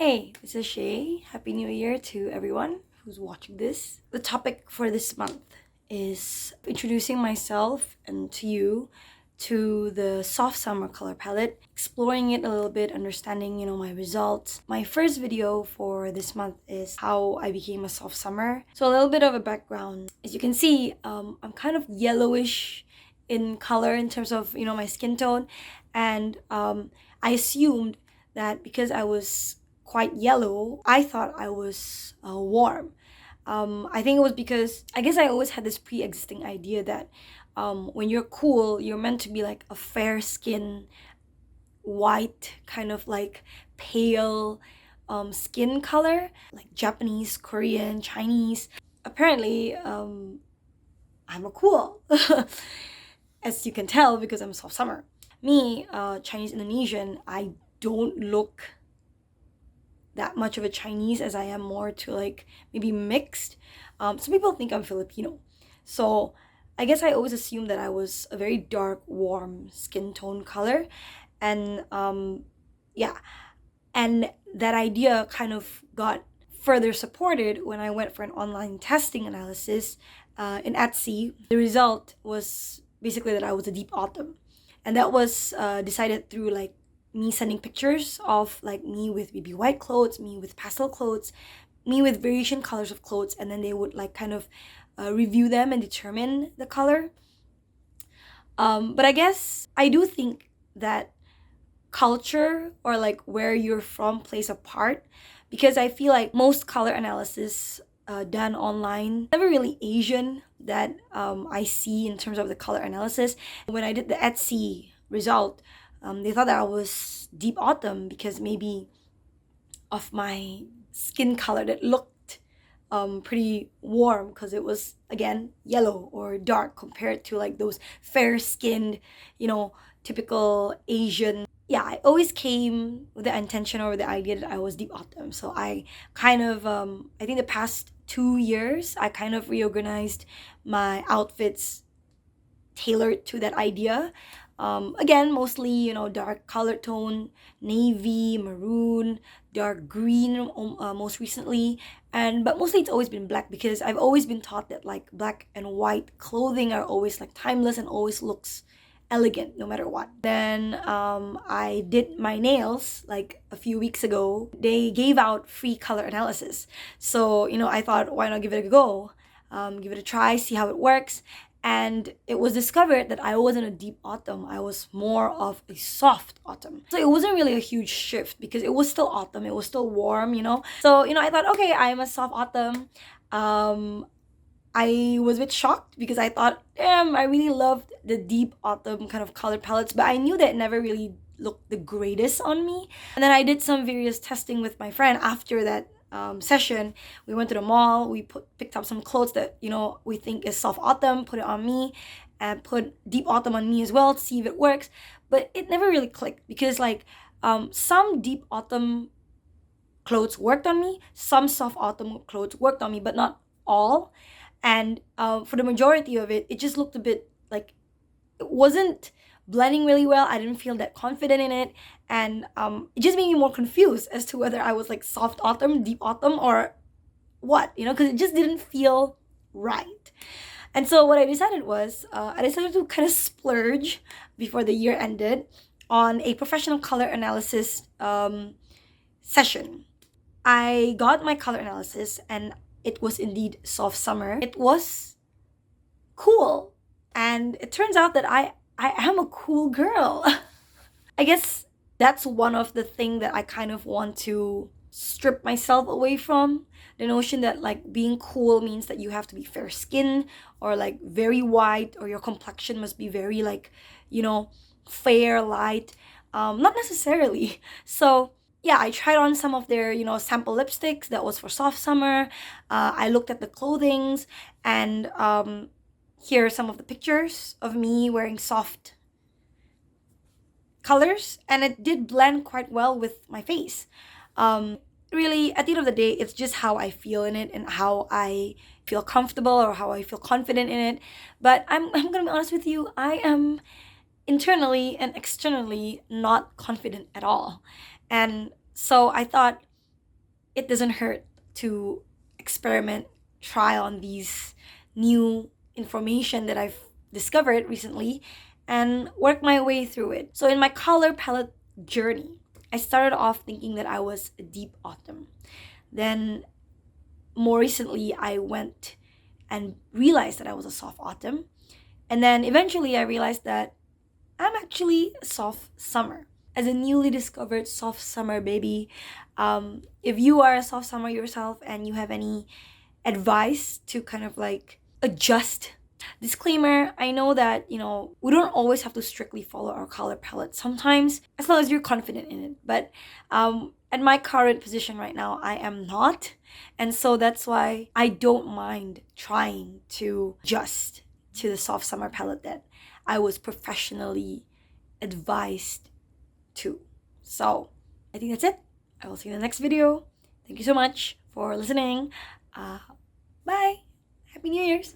Hey, this is Shay. Happy New Year to everyone who's watching this. The topic for this month is introducing myself and to you to the soft summer color palette, exploring it a little bit, understanding, my results. My first video for this month is how I became a soft summer. So a little bit of a background. As you can see, I'm kind of yellowish in color in terms of, my skin tone. And I assumed that because I was quite yellow, I thought I was warm. I think it was because I guess I always had this pre-existing idea that when you're cool, you're meant to be like a fair skin, white, kind of like pale skin color, like Japanese, Korean, Chinese. Apparently, I'm a cool, as you can tell because I'm soft summer. Me, Chinese Indonesian, I don't look that much of a Chinese as I am more to like maybe mixed. Some people think I'm Filipino. So I guess I always assumed that I was a very dark, warm skin tone color. And yeah, and that idea kind of got further supported when I went for an online testing analysis in Etsy. The result was basically that I was a deep autumn. And that was decided through like me sending pictures of like me with baby white clothes, me with pastel clothes, me with variation colors of clothes, and then they would like kind of review them and determine the color. But I guess I do think that culture or like where you're from plays a part, because I feel like most color analysis done online never really Asian that I see in terms of the color analysis. When I did the Etsy result, they thought that I was deep autumn because maybe of my skin color that looked pretty warm because it was again yellow or dark compared to like those fair skinned, typical Asian. Yeah, I always came with the intention or with the idea that I was deep autumn. So I kind of, I think the past 2 years, I kind of reorganized my outfits tailored to that idea. Again, mostly, dark color tone, navy, maroon, dark green, most recently. But mostly it's always been black because I've always been taught that like black and white clothing are always like timeless and always looks elegant no matter what. Then I did my nails like a few weeks ago. They gave out free color analysis. So, I thought, why not give it a go? Give it a try, see how it works. And it was discovered that I wasn't a deep autumn. I was more of a soft autumn. So it wasn't really a huge shift because it was still autumn. It was still warm. So, I thought, okay, I'm a soft autumn. I was a bit shocked because I thought, damn, I really loved the deep autumn kind of color palettes, but I knew that it never really looked the greatest on me. And then I did some various testing with my friend after that session. We went to the mall, we picked up some clothes that, we think is soft autumn, put it on me, and put deep autumn on me as well to see if it works. But it never really clicked because like some deep autumn clothes worked on me, some soft autumn clothes worked on me, but not all. And for the majority of it, it just looked a bit like it wasn't blending really well. I didn't feel that confident in it, and it just made me more confused as to whether I was like soft autumn, deep autumn, or what, because it just didn't feel right. And so what I decided was I decided to kind of splurge before the year ended on a professional color analysis session. I got my color analysis and it was indeed soft summer. It was cool. And it turns out that I am a cool girl. I guess that's one of the things that I kind of want to strip myself away from. The notion that like being cool means that you have to be fair skinned or like very white, or your complexion must be very like, fair, light. Not necessarily. So yeah, I tried on some of their, sample lipsticks. That was for soft summer. I looked at the clothings, and here are some of the pictures of me wearing soft colors, and it did blend quite well with my face. Really, at the end of the day, it's just how I feel in it and how I feel comfortable or how I feel confident in it. But I'm gonna be honest with you, I am internally and externally not confident at all. And so I thought, it doesn't hurt to experiment, try on these new information that I've discovered recently and work my way through it. So in my color palette journey, I started off thinking that I was a deep autumn. Then more recently, I went and realized that I was a soft autumn. And then eventually I realized that I'm actually a soft summer. As a newly discovered soft summer baby, if you are a soft summer yourself and you have any advice to kind of like adjust. Disclaimer, I know that, we don't always have to strictly follow our color palette. Sometimes, as long as you're confident in it. But at my current position right now, I am not. And so that's why I don't mind trying to adjust to the soft summer palette that I was professionally advised to. So, I think that's it. I will see you in the next video. Thank you so much for listening. Bye. Happy New Year's.